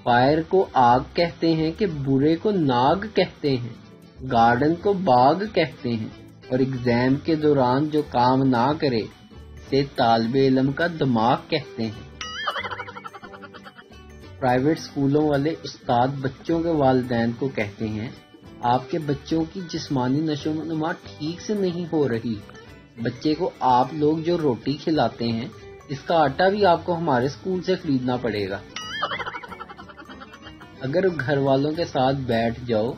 Fire کو آگ کہتے ہیں کہ برے کو ناگ کہتے ہیں، گارڈن کو باغ کہتے ہیں، اور ایگزام کے دوران جو کام نہ کرے اسے طالب علم کا دماغ کہتے ہیں۔ پرائیویٹ سکولوں والے استاد بچوں کے والدین کو کہتے ہیں آپ کے بچوں کی جسمانی نشو و نما ٹھیک سے نہیں ہو رہی، بچے کو آپ لوگ جو روٹی کھلاتے ہیں اس کا آٹا بھی آپ کو ہمارے سکول سے خریدنا پڑے گا۔ اگر گھر والوں کے ساتھ بیٹھ جاؤ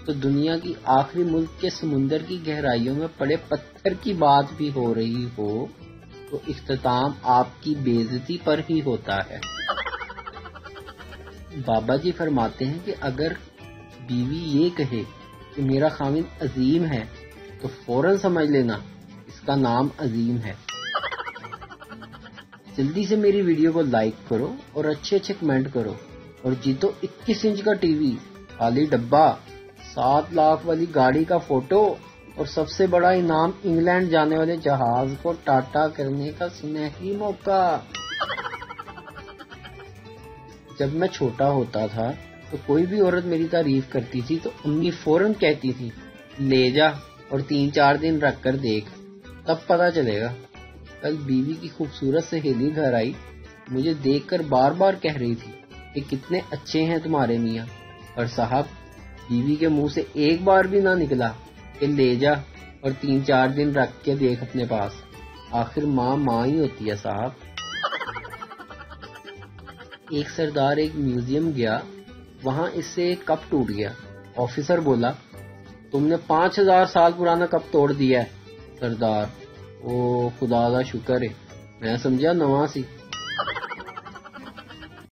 تو دنیا کی آخری ملک کے سمندر کی گہرائیوں میں پڑے پتھر کی بات بھی ہو رہی ہو تو اختتام آپ کی بے عزتی پر ہی ہوتا ہے۔ بابا جی فرماتے ہیں کہ اگر بیوی یہ کہے کہ میرا خاوند عظیم ہے تو فوراً سمجھ لینا اس کا نام عظیم ہے۔ جلدی سے میری ویڈیو کو لائک کرو اور اچھے کمنٹ کرو اور جیتو 21 انچ کا ٹی وی، خالی ڈبہ، 7 لاکھ والی گاڑی کا فوٹو اور سب سے بڑا انعام انگلینڈ جانے والے جہاز کو ٹاٹا کرنے کا سنہری موقع۔ جب میں چھوٹا ہوتا تھا تو کوئی بھی عورت میری تعریف کرتی تھی تو امی فوراً کہتی تھی لے جا اور 3-4 دن رکھ کر دیکھ، تب پتہ چلے گا۔ کل بیوی کی خوبصورت سہیلی گھر آئی، مجھے دیکھ کر بار بار کہہ رہی تھی کہ کتنے اچھے ہیں تمہارے میاں، اور صاحب بیوی کے منہ سے ایک بار بھی نہ نکلا کہ لے جا اور 3-4 دن رکھ کے دیکھ اپنے پاس۔ آخر ماں ہی ہوتی ہے صاحب۔ ایک سردار ایک میوزیم گیا، وہاں اس سے ایک کپ ٹوٹ گیا۔ آفیسر بولا تم نے 5000 سال پرانا کپ توڑ دیا ہے۔ سردار او خدا کا شکر ہے، میں سمجھا نواں سی۔